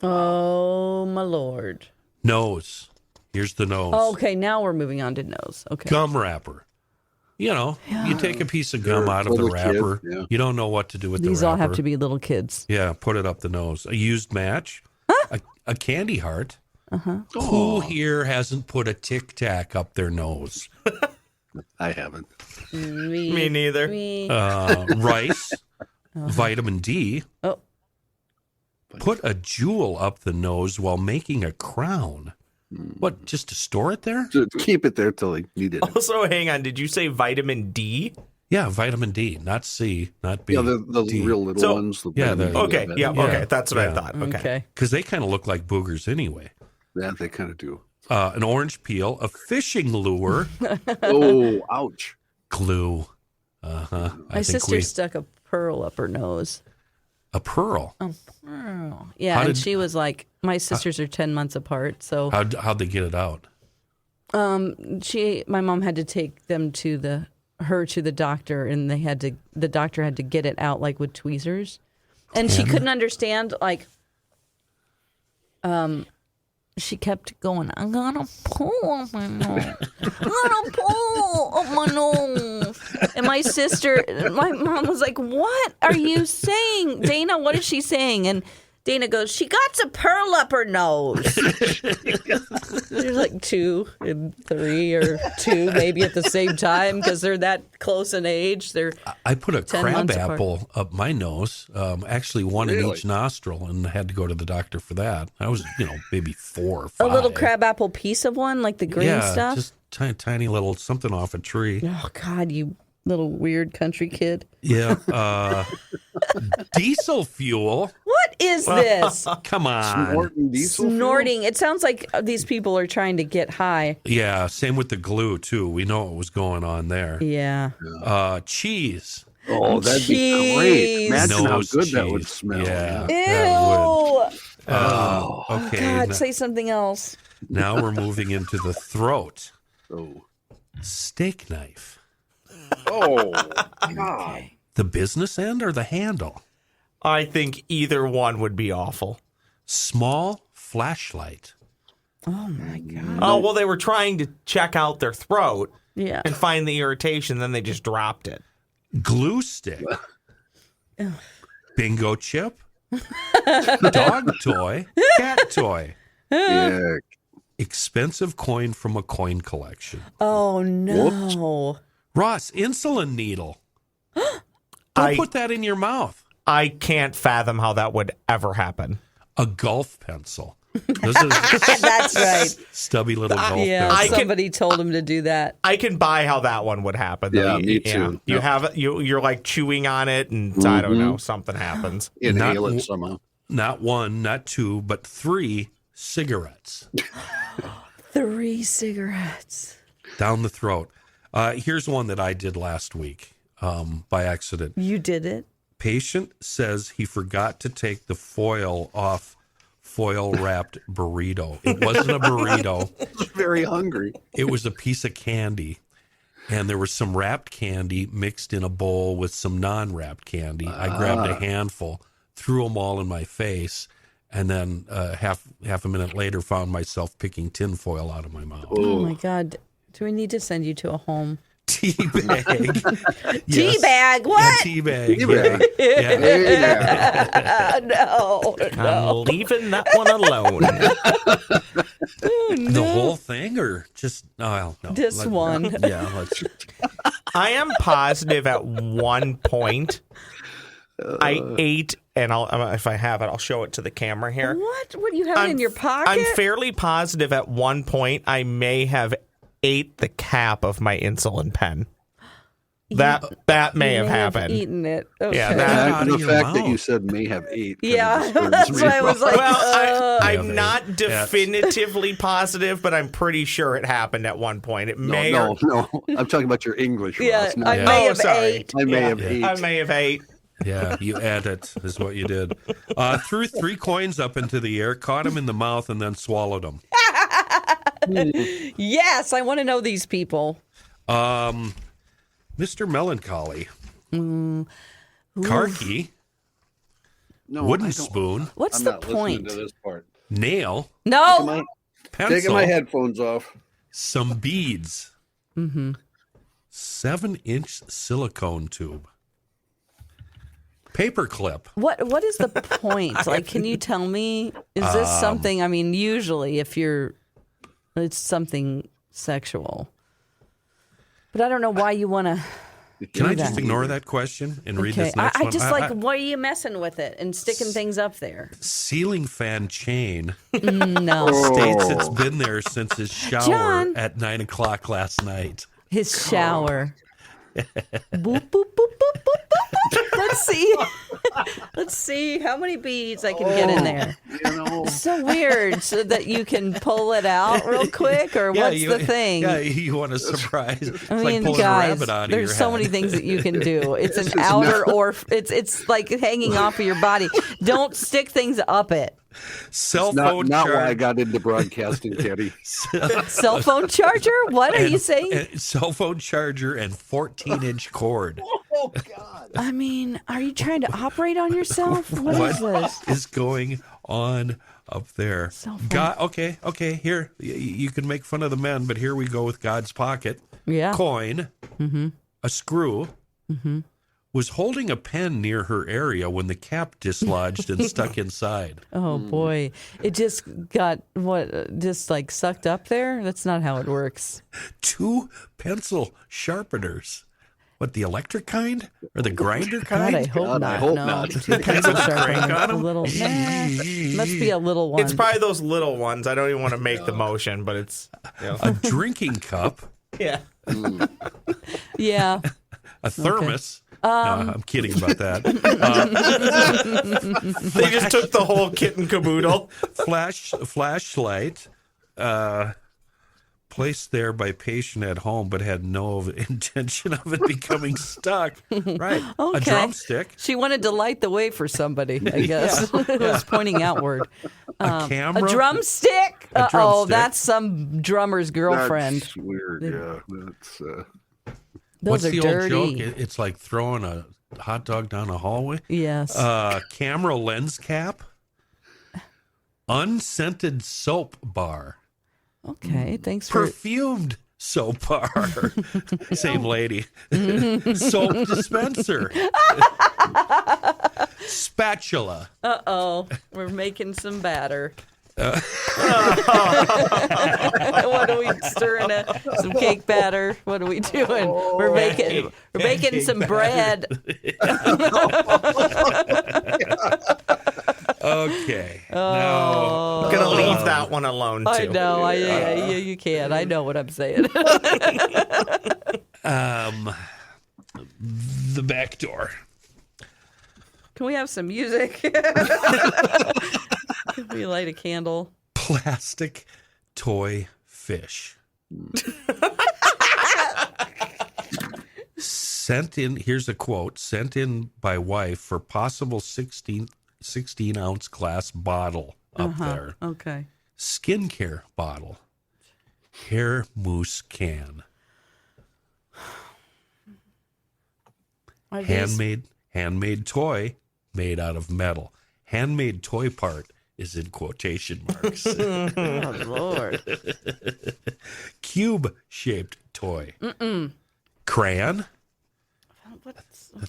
Oh, my Lord. Nose. Here's the nose. Oh, okay, now we're moving on to nose. Okay. Gum wrapper. You know, you take a piece of gum out of the little kid, wrapper. yeah. You don't know what to do with These the all wrapper. have to be little kids. Yeah, put it up the nose. A used match. A candy heart. Uh-huh. Who here hasn't put a Tic Tac up their nose? I haven't. Me neither. Rice, vitamin D. Oh, Put a jewel up the nose while making a crown. What, just to store it there? So keep it there till they need it. Also, hang on. Did you say vitamin D? Yeah, vitamin D, not C, not B. Yeah, the D. real little So- ones. Yeah, vitamin D, Okay. Yeah. Yeah. Okay. That's what I Yeah. thought. Okay. okay. Because they kind of look like boogers anyway. Yeah, they kind of do. An orange peel, a fishing lure, Oh, ouch. glue. Uh-huh. My sister stuck a pearl up her nose. A pearl. Pearl. Yeah, How and did- she was like, my sisters are 10 months apart, so How'd they get it out? my mom had to take them to the doctor, and the doctor had to get it out like with tweezers, and she couldn't understand, like, she kept going, I'm gonna pull on my nose. I'm gonna pull on my nose. And my mom was like, what are you saying? Dana, what is she saying? And Dana goes, she got a pearl up her nose. There's like 2 and 3 or 2 maybe at the same time because they're that close in age. They're I put a 10 crab months apart. apple up my nose, actually one in Really? each nostril, and had to go to the doctor for that. I was, maybe 4 or a 5. little crabapple piece of one, like the green yeah, stuff. just tiny little something off a tree. Oh, God, you little weird country kid. Yeah. Diesel fuel. What is this? Come on. Snorting diesel fuel? Snorting. It sounds like these people are trying to get high. Yeah, same with the glue, too. We know what was going on there. Yeah. Cheese. Oh, that'd be great. Cheese. Imagine how Nose good that would cheese. smell. Yeah. Ew. That would. Oh, Okay. God, say something else. Now we're moving into the throat. Oh, Steak knife. oh God. The business end or the handle? I think either one would be awful. Small flashlight. Oh, my God. Oh, well, they were trying to check out their throat Yeah. and find the irritation, then they just dropped it. Glue stick. Bingo chip. Dog toy. Cat toy. Yeah. Expensive coin from a coin collection. Oh, no. Ross, insulin needle. Don't put that in your mouth. I can't fathom how that would ever happen. A golf pencil. This is That's right. stubby little golf Yeah, pencil. somebody told him to do that. I can buy how that one would happen. though. Yeah, me too. You have it. You're like chewing on it, and I don't know, something happens. Inhale Not- it somehow. Not 1, not 2, but 3 cigarettes 3 cigarettes. down the throat. Here's one that I did last week by accident. You did it? Patient says he forgot to take the foil off foil wrapped burrito. It wasn't a burrito. Very hungry. It was a piece of candy. And there was some wrapped candy mixed in a bowl with some non-wrapped candy. I grabbed a handful, threw them all in my face, and then half a minute later found myself picking tinfoil out of my mouth. Oh, my God. Do we need to send you to a home? Teabag. Yes. Teabag? What? Yeah, teabag. Teabag. Yeah. Yeah. Hey, yeah. No. I'm leaving that one alone. The whole thing, or just no? This one. Yeah, let's. I am positive at one point I ate, and if I have it, I'll show it to the camera here. What? What do you have in your pocket? I'm fairly positive at one point I may have ate the cap of my insulin pen. That may have happened. Eaten it. Okay. Yeah, out The of your fact that mouth. you said may have 8. Yeah, that's why I was like, Well, I'm Yeah, not definitively positive, but I'm pretty sure it happened at one point. It may No. I'm talking about your English, yeah, Ross. I not- may Oh, have sorry. ate. I may have Yeah. 8. I may have ate. Yeah, you ate it, is what you did. Threw 3 coins up into the air, caught them in the mouth, and then swallowed them. Yes, I want to know these people. Mr. Melancholy. Karki. No, Wooden I don't- spoon. What's I'm the not listening point? to this part. Nail. No. Pencil. Taking my headphones off. Some beads. 7-inch silicone tube. Paperclip. What is the point? Like, can you tell me? Is this something? I mean, usually if it's something sexual, but I don't know why you want to. Can I just ignore that question and read Okay, this next I one? just why are you messing with it and sticking things up there? Ceiling fan chain No, states it's been there since his shower John. at 9 o'clock last night. his shower. Boop, boop, boop, boop, boop, boop, boop. Let's see how many beads I can get in there. You know, So weird, so that you can pull it out real quick, or what's the thing? Yeah, you want a surprise. It's I like mean, pulling a guys, rabbit out of there's your so hat. many things that you can do. It's an is outer or it's like hanging off of your body. Don't stick things up it. Cell not phone why I charge. got into broadcasting, Teddy. Cell phone charger? What are you saying? Cell phone charger and 14-inch cord. Oh God! I mean, are you trying to operate on yourself? What is this? is going on up there? Cell phone. God, okay. Here, you can make fun of the men, but here we go with God's pocket. Yeah. Coin, a screw, was holding a pen near her area when the cap dislodged and stuck inside. Oh boy, it just got just like sucked up there. That's not how it works. 2 pencil sharpeners. What, the electric kind or the grinder God, I kind? hope God, not. I hope no. not. Two pencil crank sharpeners. on A 'em? little. Must be a little one. It's probably those little ones. I don't even want to make the motion, but it's A drinking cup, yeah. Yeah. a thermos. No, I'm kidding about that. They just took the whole kit and caboodle. Flashlight, placed there by patient at home, but had no intention of it becoming stuck. Right. Okay. A drumstick, She wanted to light the way for somebody, I guess. It was pointing outward. a camera, A drumstick? A Oh, drumstick. that's some drummer's girlfriend. That's weird. Yeah, that's. Those What's are the dirty. old joke? It's like throwing a hot dog down a hallway. Yes. Camera lens cap, unscented soap bar, Okay. Thanks for. perfumed soap bar. Same lady. Soap dispenser. Spatula. Uh-oh. We're making some batter. What are we stirring? Some cake batter? What are we doing? We're baking some bread. Okay. Now, I'm gonna leave that one alone too. I know. You can. I know what I'm saying. the back door. Can we have some music? Can we light a candle? Plastic toy fish. Sent in, here's a quote, sent in by wife for possible 16-ounce glass bottle up there. Okay. Skincare bottle. Hair mousse can. Are these- Handmade toy made out of metal. Handmade toy part is in quotation marks. Oh, Lord. Cube-shaped toy. Crayon. Okay.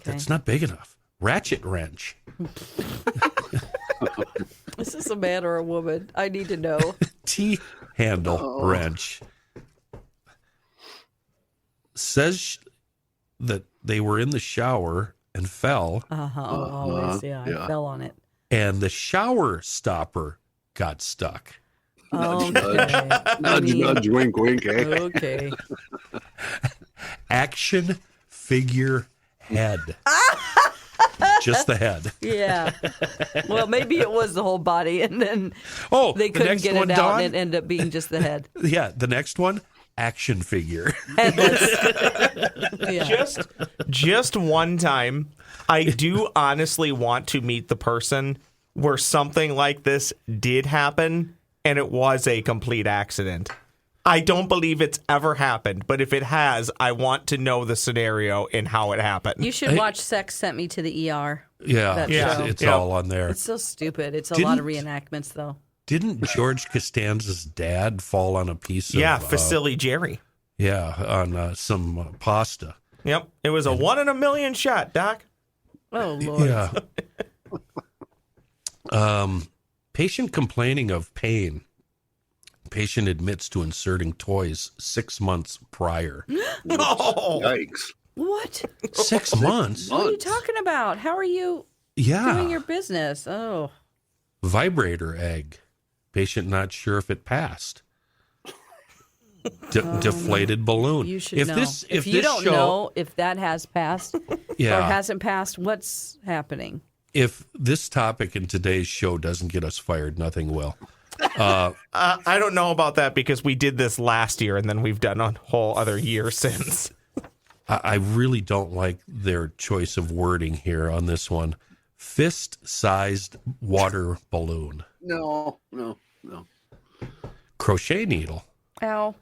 That's not big enough. Ratchet wrench. Is this a man or a woman? I need to know. T-handle wrench. Says that they were in the shower and fell, Always, yeah. I yeah. fell on it. and the shower stopper got stuck. Okay. Nudge, nudge, wink, wink, eh? Okay. Action figure head. Just the head. Yeah. Well, maybe it was the whole body, and then Oh, they the couldn't next get one, it out, Dawn? and it ended up being just the head. Yeah, the next one, action figure. Yeah. Just one time, I do honestly want to meet the person where something like this did happen and it was a complete accident. I don't believe it's ever happened, but if it has, I want to know the scenario and how it happened. You should watch Sex Sent Me to the ER. Yeah, That Yeah. show. it's Yep. all on there. It's so stupid. It's a lot of reenactments, though. Didn't George Costanza's dad fall on a piece of Facility Jerry. on some pasta? Yep. It was a 1 in a million shot, Doc. Oh, Lord. Yeah. Patient complaining of pain. Patient admits to inserting toys 6 months prior. Oh, Yikes. What? 6 months? What are you talking about? How are you Yeah. doing your business? Oh. Vibrator egg. Patient not sure if it passed. Deflated balloon. You should if know. This, if you this don't show, know if that has passed or yeah. hasn't passed, what's happening? If this topic in today's show doesn't get us fired, nothing will. I don't know about that because we did this last year and then we've done a whole other year since. I really don't like their choice of wording here on this one. Fist-sized water balloon. No. Crochet needle. Ow.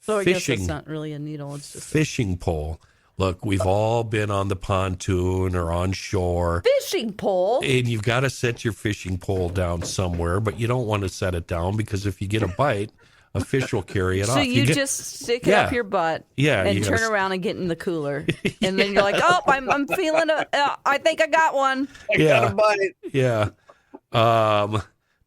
So I guess Fishing. it's not really a needle. It's just Fishing pole. Look, we've all been on the pontoon or on shore, fishing pole. and you've got to set your fishing pole down somewhere, but you don't want to set it down because if you get a bite, a fish will carry it So off. you get- just stick it Yeah. up your butt Yeah, and you turn gotta- around and get in the cooler. And then you're like, oh, I'm feeling I think I got one. yeah, Bite. yeah.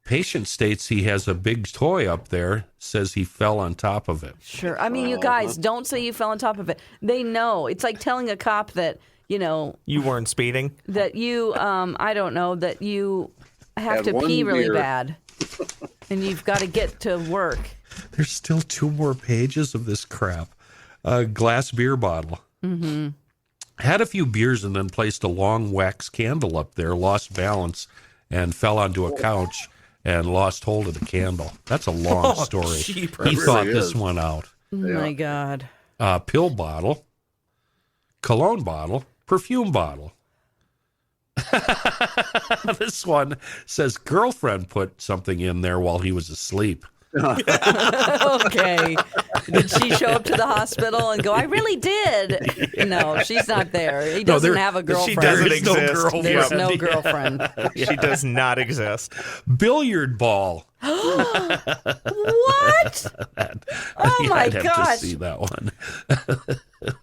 Patient states he has a big toy up there, says he fell on top of it. Sure. I mean, you guys, don't say you fell on top of it. They know. It's like telling a cop that, you weren't speeding? that you, I don't know, that you have Had to one pee really beer. bad. And you've got to get to work. There's still 2 more pages of this crap. Glass beer bottle. Mm-hmm. Had a few beers and then placed a long wax candle up there, lost balance, and fell onto a couch and lost hold of the candle. That's a long story. jeepers. He It thought really this is. one out. Oh, my God. Pill bottle, cologne bottle, perfume bottle. This one says girlfriend put something in there while he was asleep. Okay. Did she show up to the hospital and go, I really did? No, she's not there. He doesn't have a girlfriend. She doesn't There's no exist. girlfriend. There's Yep. no girlfriend. She does not exist. Billiard ball. What? Oh, my I'd have gosh. to see that one.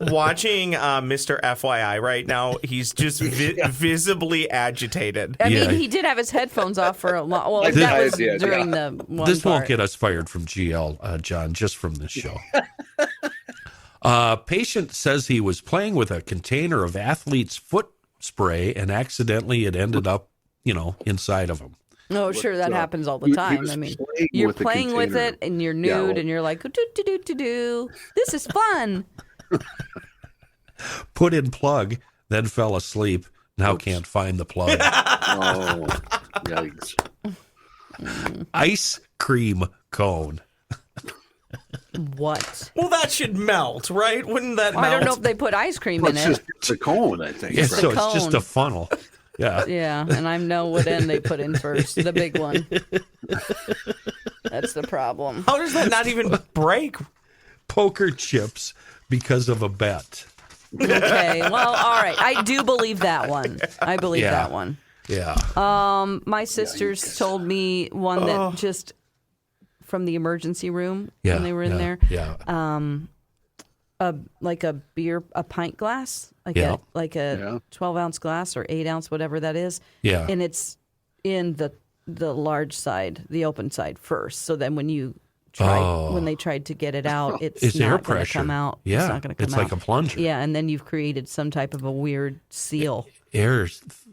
Watching Mr. FYI right now, he's just visibly agitated. I Yeah. mean, he did have his headphones off for a long. Well, I that was did, during the one This won't part. get us fired from GL, John, just from this show. Patient says he was playing with a container of athlete's foot spray and accidentally it ended up, inside of him. No, sure, that happens all the he time. was I mean, playing you're with the playing with container. it and you're nude Yeah, well- and you're like, do. This is fun. Put in plug, then fell asleep. Now can't find the plug. Oh, yikes. Ice cream cone. What? Well, that should melt, right? Wouldn't that melt? I don't know if they put ice cream Well, in it's it. just a cone, I think. Yeah, right? so it's just a cone. funnel. Yeah. Yeah, and I know what end they put in first, the big one. That's the problem. How does that not even break? Poker chips because of a bet. Okay, well, all right. I do believe that one. I believe Yeah. that one. Yeah. My sisters told me one that just from the emergency room Yeah. when they were in there. Yeah. Like a pint glass, like Yeah. a Yeah. 12-ounce glass or 8-ounce, whatever that is. Yeah. And it's in the large side, the open side first. So then when they tried to get it out, it's It's air not going to pressure. come out. Yeah. It's not going to come It's out. like a plunger. Yeah, and then you've created some type of a weird seal, Air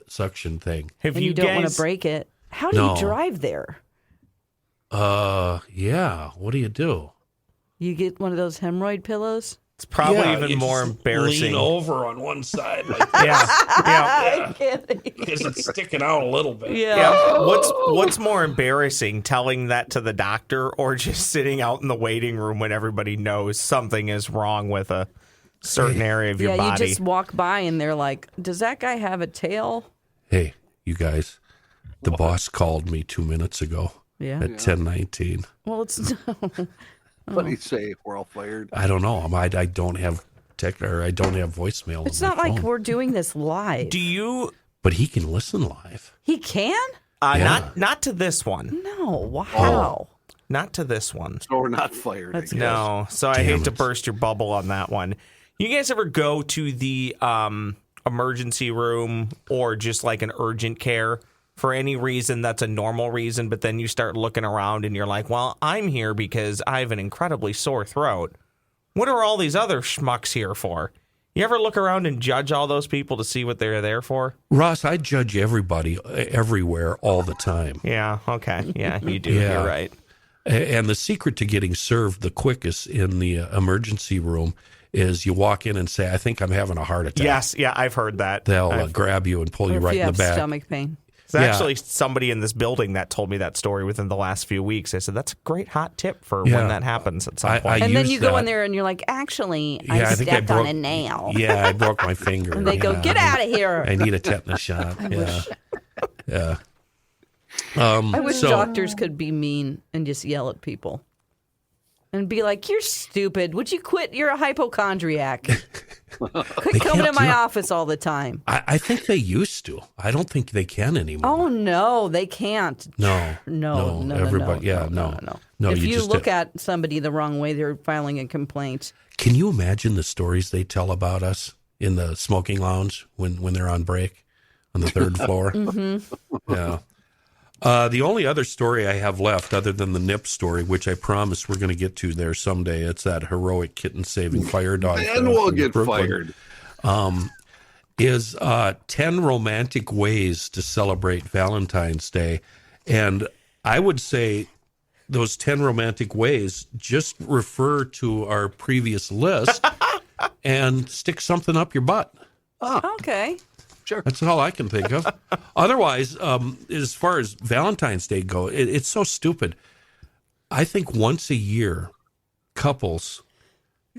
suction thing. Have and you don't want guys- to break it. How do No. you drive there? Yeah. What do you do? You get one of those hemorrhoid pillows. It's probably even you more just embarrassing. Lean over on one side, like Yeah. because it's sticking out a little bit. Yeah. What's more embarrassing, telling that to the doctor or just sitting out in the waiting room when everybody knows something is wrong with a certain area of your Yeah, body? you just walk by and they're like, does that guy have a tail? Hey, you guys, the boss called me 2 minutes ago Yeah. at 10:19. Well, it's What do you say? We're all fired. I don't know. I don't have I don't have voicemail. it's on not my like phone. we're doing this live. Do you? But he can listen live. He can? Yeah. Not to this one. No. Wow. Not to this one. So we're not fired. I That's guess. No. So I Damn hate to it. burst your bubble on that one. You guys ever go to the emergency room or just like an urgent care for any reason that's a normal reason, but then you start looking around and you're like, well, I'm here because I have an incredibly sore throat. What are all these other schmucks here for? You ever look around and judge all those people to see what they're there for? Ross, I judge everybody everywhere all the time. Yeah, okay. Yeah, you do. Yeah. You're right. And the secret to getting served the quickest in the emergency room is you walk in and say, I think I'm having a heart attack. Yes, yeah, I've heard that. They'll grab you and pull Or you if right you in have the back. stomach pain. There's Yeah. actually somebody in this building that told me that story within the last few weeks. I said, that's a great hot tip for Yeah. when that happens at some I point. And then use you go that. in there and you're like, actually, Yeah, I I think I stepped on broke- a nail. Yeah, I broke my finger. And they go, Yeah. get out of here. I need a tetanus shot. Yeah. Yeah. I wish so- doctors could be mean and just yell at people. And be like, you're stupid. Would you quit? You're a hypochondriac. Quit coming to my office all the time. I think they used to. I don't think they can anymore. Oh, no, they can't. No. No. Everybody, no. If you just look at somebody the wrong way, they're filing a complaint. Can you imagine the stories they tell about us in the smoking lounge when they're on break on the third floor? Mm-hmm. Yeah. The only other story I have left, other than the nip story, which I promise we're going to get to there someday, it's that heroic kitten-saving fire dog. Then we'll get fired. Is 10 romantic ways to celebrate Valentine's Day. And I would say those 10 romantic ways, just refer to our previous list and stick something up your butt. Okay. That's all I can think of. Otherwise, as far as Valentine's Day go, it's so stupid. I think once a year, couples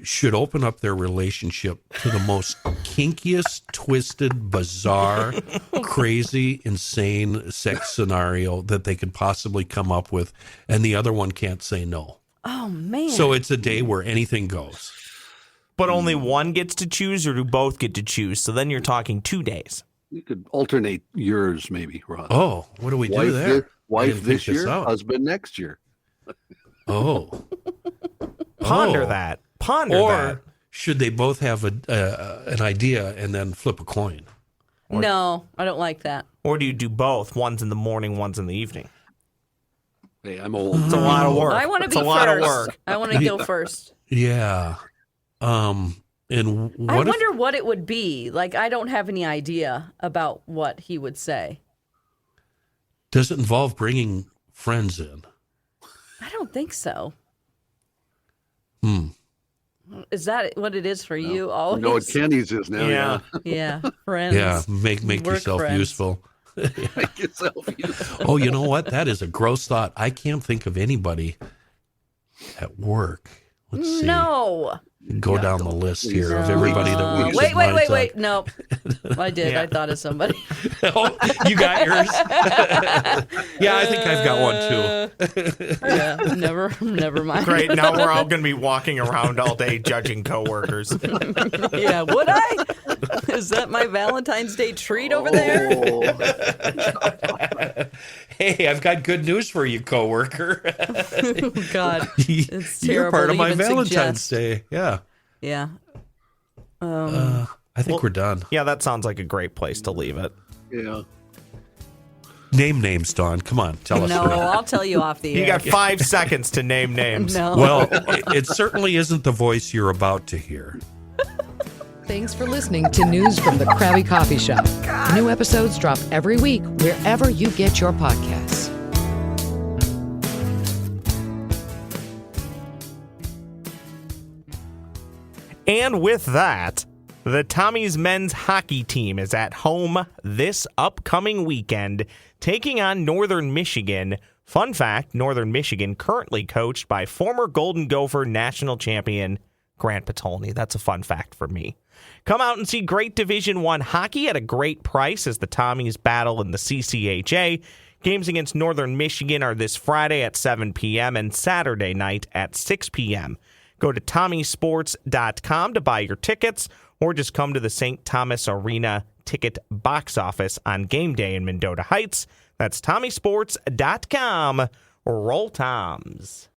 should open up their relationship to the most kinkiest, twisted, bizarre, crazy, insane sex scenario that they could possibly come up with, and the other one can't say no. Oh, man. So it's a day where anything goes. But only one gets to choose, or do both get to choose? So then you're talking 2 days. You could alternate yours, maybe, Ron. Oh, what do we do there? I Wife didn't think this year, out. husband next year. Oh. Ponder Oh. that. Ponder Or that. should they both have an idea and then flip a coin? No, I don't like that. Or do you do both? One's in the morning, one's in the evening. Hey, I'm old. It's a lot of work. I want to It's be a lot first. of work. I want to go first. Yeah. And what I if, wonder what it would be. Like, I don't have any idea about what he would say. does it involve bringing friends in? I don't think so. Is that what it is for you? Always? You know what Kenny's is now. Yeah. Yeah, friends. Yeah, make Work yourself friends. useful. Make yourself useful. Oh, you know what? That is a gross thought. I can't think of anybody at work. Let's see. No. Go down the list here of everybody that works. Wait, at wait, Montauk. wait. Nope. I did. Yeah. I thought of somebody. Oh, you got yours? Yeah, I think I've got one too. Yeah, never mind. Great. Now we're all going to be walking around all day judging coworkers. Yeah, would I? Is that my Valentine's Day treat over there? Oh, Hey, I've got good news for you, coworker. Oh, God. It's You're terrible part to of my even Valentine's suggest. Day. Yeah. Yeah. I think we're done. Yeah, that sounds like a great place to leave it. yeah. Name names, Dawn. Come on, tell us. No, I'll tell you off the air. You got 5 seconds to name names. No. Well, it certainly isn't the voice you're about to hear. Thanks for listening to News from the Crabby Coffee Shop. New episodes drop every week wherever you get your podcasts. And with that, the Tommy's men's hockey team is at home this upcoming weekend, taking on Northern Michigan. Fun fact, Northern Michigan currently coached by former Golden Gopher national champion Grant Patolny. That's a fun fact for me. Come out and see great Division I hockey at a great price as the Tommies battle in the CCHA. Games against Northern Michigan are this Friday at 7 p.m. and Saturday night at 6 p.m. Go to TommySports.com to buy your tickets, or just come to the St. Thomas Arena ticket box office on game day in Mendota Heights. That's TommySports.com. Roll Toms.